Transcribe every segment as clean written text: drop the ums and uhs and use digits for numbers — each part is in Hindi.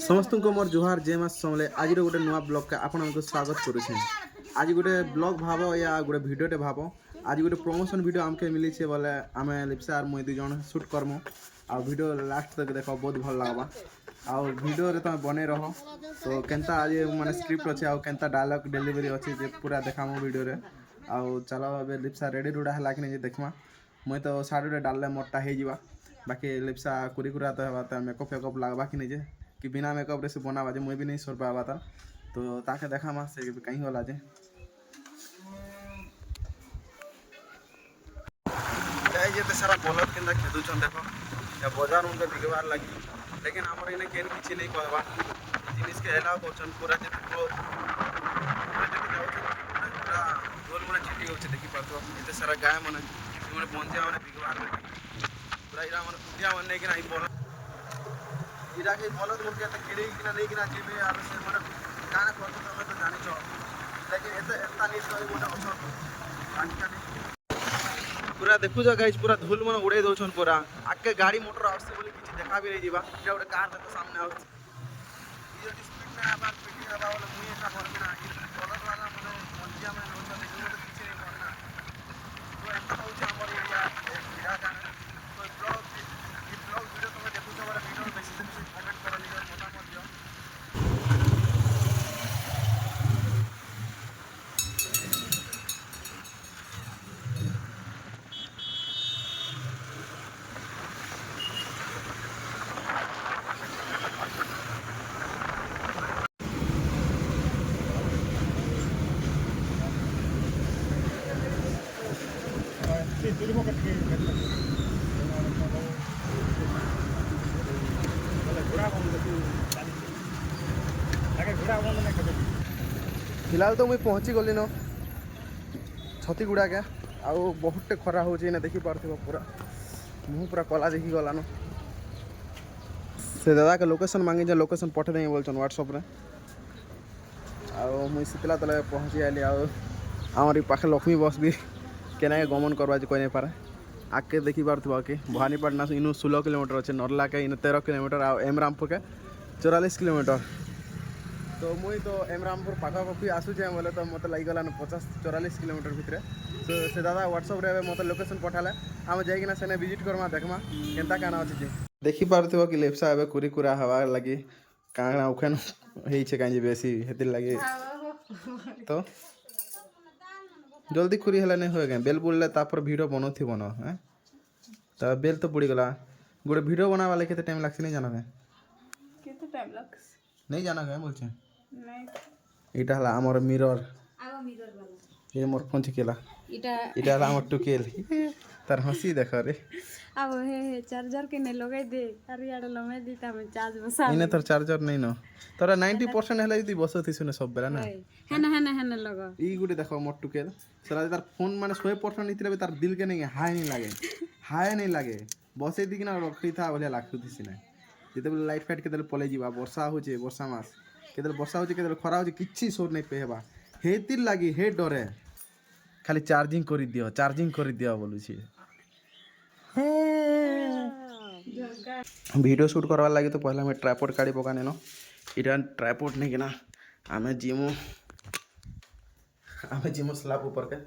समस्त को मोर जुहार जय मां समले आज गोटे नुआ ब्लॉग के आपण हमको स्वागत करुछे। आज गोटे ब्लॉग भाबो या गोटे वीडियोटे भाबो। आज गोटे प्रमोशन वीडियो हमके मिली छे बोले आमे लिप्सा और मुई दु जण शूट करमु आ वीडियो लास्ट तक देखो बहुत भल लागबा आ वीडियो रे तुम बने रहो। तो केनता आज माने स्क्रिप्ट अछि आ केनता डायलॉग डिलीवरी अछि जे पूरा देखामु वीडियो रे आ चलो अब लिप्सा रेडी रुडा हला कि जे देखमा। मुई तो साडे डालले मोटा हे जिवा बाकी लिप्सा कुरीकुरा तो हेबा त मेकअप फेकअप लागबा कि जे कि बिना मेकअप रे से बनावा जे मुई भी नहीं सोर पावा था तो ताके देखा मा से कहीं होला जे जाय जे सारा बलद केनता खेदु छन देखो या बाजार उनके बिगवार लगी लेकिन हमर इने केन किछि नहीं कहबा जिनिस के एलाव कोचन पूरा जे पूरा गोल मन छिटी होछ देखि पातो एते सारा गाय मन माने बंजिया माने बिगवार लगी पूरा इरा मन कुटिया मन नहीं कि नहीं बोल इरा के बलद मुर्गे त किड़ी किना नहीं किना जीवे आर से माने गाना को तो तो जानि छ लेकिन एता नहीं सही मोटा अच्छा पूरा देखु जा गाइस पूरा धूल मन उड़े दो छन पूरा आके गाड़ी मोटर आवसे बोली किछि देखा भी नहीं जीवा इटा ओटे कार देखो सामने आउ ये स्पीड में आबार पिटी हवा वाला मुई एटा करबे ना बलद वाला माने मंजिया में लोचा देखि मोटे किछि नहीं करना तो एता होछ हमर एरिया बिरा गाना तो ब्लॉग वीडियो तुम देखु छ बड़ा वीडियो बेसी से कमेंट कर लियो मतामत दियो। फिलहाल तो मुझे पहुँची गली न छतीगुड़ा के आउ बहुत खरा हो देखी पार्थिव पूरा मुँह पूरा कला देखी गलान से दादा के लोकेशन मांगी जे लोकेशन पठे दें बोलछन व्हाट्सएप रे आउ मुई सितला तले पहुँची आली आमर पाखे लक्ष्मी बस भी केना गमन करवा कोई नहीं पारे आगे देखी पार्थिव कि भवानीपाट ना इनू 16 किलोमीटर अच्छे नरला के इन 13 किलोमीटर आ एमरामपुर के 44 किलोमीटर तो मुई तो एमरामपुर पाखापाखी आसूचे बोले तो मत लगिगला 50-44 किलोमीटर भितर से दादा व्हाट्सएप रे मत लोकेशन पठाले आम जाइना सेने विजिट करमा देखमा केनता काना अछि देखी पारथिबो कि लेप्सा एबे कुरीकुरा हवा लगी काना उखन हेइ छे कांजे बेसी हेतिर लगी तो जल्दी कुरी हला नहीं होएगा बेल बोलले तापर वीडियो बनोथि बनो हैं त बेल तो बुड़ी गला गोटे वीडियो बनावा ले केते टाइम लागछ नहीं जाना है केते टाइम लागछ नहीं जाना है बोलछे नहीं इटा हला हमर मिरर आगो मिरर वाला ये मोर फोन छिकेला इटा हला हमर टुकेल तार हंसी देख रे अब हे चार्जर के ने लगाई दे अरे यार लमे दी त चार्ज बसा इने तोर चार्जर नहीं न तोरा 90% हला यदि बसथि सुने सब बेला ना हेने लगा ई गुटे देखो मोर टुकेल सरा तार फोन माने 100% नितले तार दिल के नहीं हाय नहीं लागे बसे दी किना रखी था बोले लागथि सिने जेते लाइट फाइट के पले जीवा वर्षा होचे वर्षा मास केदल वर्षा होचे केदल खरा होचे किछि सोर नहीं पेहबा हेतिर लागी हे डरे खाली चार्जिंग कर दियो बोलु छी वीडियो शूट करवा लगे तो पहले हमें ट्राइपॉड काढ़ी पकाने न इटा ट्राइपॉड नहीं किना आमे जिमो स्लैब ऊपर के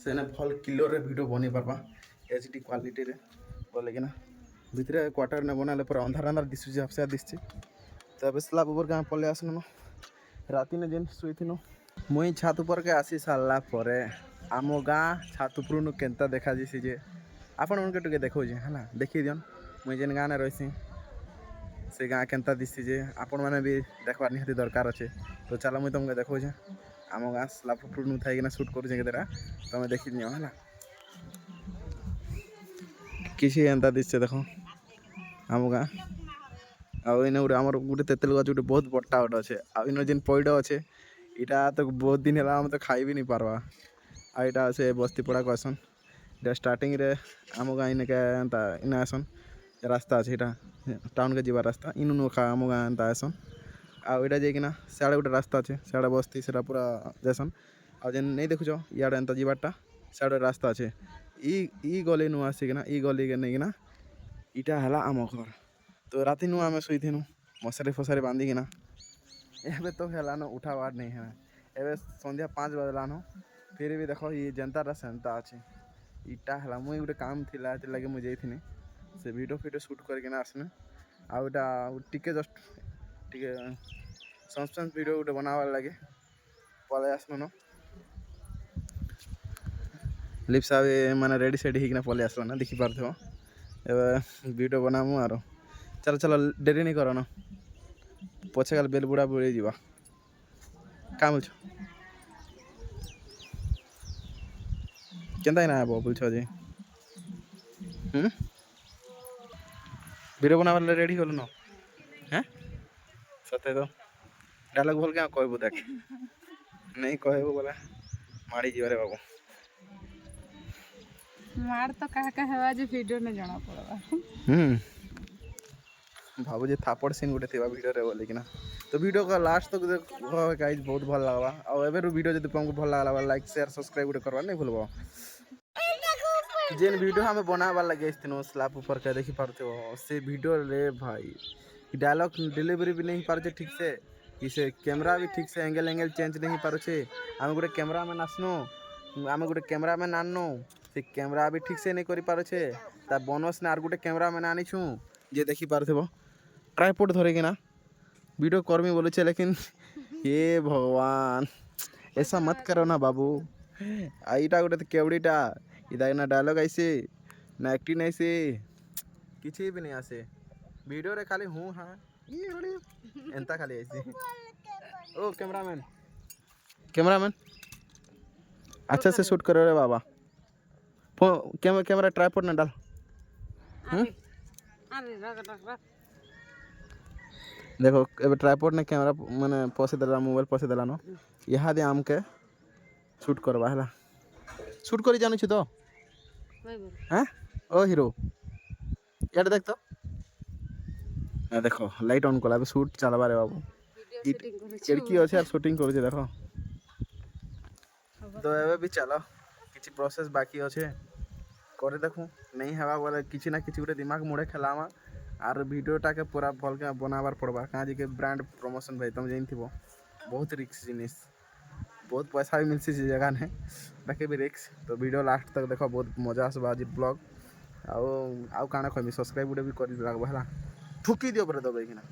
सेने भल क्लियर रे वीडियो बनी पारबा एचडी क्वालिटी रे बोले किना भितरे क्वार्टर ने बनाले पर अंधार अंधार दिसु जे आपसे दिसछि तबे स्लैब ऊपर का पले आसनो राती ने जेन सुइथिनो मुई छात ऊपर के आसी साला परे आमो गाँ छात ऊपर नु केनता देखा जिसी जे आपण उनके टके देखो जे हला देखि दियन मुई जेन गाँ ने रहिसी से गाँ केनता दिसछि जे आपण माने भी देखबार निहाती दरकार अछि तो चलो मुई तुमके देखो जे आमो गाँ स्लैब ऊपर नु थाई ना शूट करू जे केतेरा तमे देखि नियो हला किसी एंता दिसছে देखो आमो गाँ आउ इन आमर गोटे तेतल गछ गोटे बहुत बट्टा गोटे अच्छे आउ इन जेन पैड अच्छे इटा तो बहुत दिन है हम तो खाई भी नहीं पारबा आ इटा से बस्ती पड़ा कहसन इटा स्टार्टिंग रे आम गाँ इन इन आसन रास्ता अच्छे इटा टाउन के जीवा रास्ता इन नु खा आम गाँ एंता आसन आउ इटा जाइकिना सियाड़े गोटे रास्ता अच्छे सियाड़े बस्ती से पूरा जासन आ जेन नहीं देखुछ इयाड़े एंता जीवाटा सियाड़े रास्ता अच्छे ई गली नु आसिकिना ई गली के नहीं किना इटा हला आम घर तो राति नु आमे सुइथिनु ମଶାରୀ ଫସାରୀ ବାନ୍ଧିକିନା ଏବେ ତ ହେଲାନ ଉଠାବାର୍ ନାଇଁ ହେଁ ଏବେ ସନ୍ଧ୍ୟା 5 ବାଜଲାନ ଫିର୍ ବି ଦେଖ ଇ ଯେନ୍ତାଟା ସେନ୍ତା ଅଛି ଇଟା ହେଲା ମୁଇଁ ଗୋଟେ କାମ ଥିଲା ସେଥିଲାଗି ମୁଇଁ ଯାଇଥିନି ସେ ଭିଡ଼ିଓ ଫିଡ଼ିଓ ସୁଟ୍ କରିକିନା ଆସିନି ଆଉ ଏଇଟା ଟିକେ ଜଷ୍ଟ ଟିକେ ସସ୍ପେନ୍ସ ଭିଡ଼ିଓ ଗୋଟେ ବନାବାର୍ ଲାଗି ପଳେଇ ଆସିଲୁନ ଲିପ୍ସା ବି ମାନେ ରେଡ଼ି ସେଡ଼ି ହେଇକିନା ପଳେଇ ଆସିଲ ନା ଦେଖିପାରୁଥିବ ଏବେ ଭିଡ଼ିଓ ବନାମୁ ଆରୁ ଚାଲ ଚାଲ ଡେରି ନାଇଁ କରନ ପଛେ କାଲି ବେଲ ବୁଡ଼ା ବୁଡ଼େଇ ଯିବା କାଁ ବୁଝ କେନ୍ତା ନା ହବ ବୁଝଛ ଯେ ଭିଡ଼ିଓ ବନାବାର୍ ଲାଗି ରେଡ଼ି କଲୁ ନ হ্যাঁ সত্যি তো ডায়লগ ভুল क्या कहबू देख नहीं कहबू बोला माड़ी जीवरे बाबू मार तो कहा हेवा जे वीडियो ने जाना पड़वा भाबू जे थापड़ सीन गोटे थिबा वीडियो रे बोले कि ना तो वीडियो का लास्ट तक देखो गाइस बहुत भल लागबा आ एबे वीडियो जदी तुमको भल लागला लाइक शेयर सब्सक्राइब गोटे करबा नहीं भूलबो जेन वीडियो हमें बनावा लगे इस्तनो स्लैब ऊपर के देखि पारथिबो से वीडियो रे भाई डायलॉग डिलीवरी भी नहीं पारछे ठीक से इसे कैमरा भी ठीक से एंगल चेंज नहीं पारछे आमे गोटे कैमरामैन आसनो आमे गोटे कैमरामैन आननो से कैमरा भी ठीक से नहीं करि पारछे ता बोनस ने आर गोटे कैमरामैन आनिछु जे देखि पारथिबो ट्राइपॉड धरे कि ना वीडियो करमी बोले लेकिन हे भगवान ऐसा मत करो ना बाबू आईटा गोटे केवड़ीटा इदा ना डायलॉग ऐसे ना एक्टिंग ऐसे किसी भी नहीं आसे वीडियो रे खाली हूँ हाँ ये बड़ी एंता खाली ऐसे ओ कैमरामैन अच्छा से शूट करो रे बाबा कैमरा ट्राइपॉड ना डाल देखो एबे ट्राइपॉड ने कैमरा माने पसे देला मोबाइल पसे देला न यहाँ दे आमके शूट करवा हला शूट करी जानु छु तो हैं ओ हीरो यार देख तो ना देखो लाइट ऑन कला अबे शूट चलबा रे बाबू खिड़की ଅଛି यार शूटिंग करू देखो तो एबे भी चलो किछि प्रोसेस बाकी अछि करे देखू नहीं हवा बोले किछि ना किछि गोटे दिमाग मुड़े खेलामा आर वीडियोटा के पूरा भल के बनाबार पड़बा कहाँ जी के ब्रांड प्रमोशन भाई तुम जान थी बहुत रिक्स जिनिस बहुत पैसा भी मिलसी से जगह ने बाकी भी रिक्स तो वीडियो लास्ट तक देखो बहुत मजा आसबा आज ब्लॉग आउ काना कहमी सब्सक्राइब भी कर लागबा हला ठुकी दियो पर दबाई किना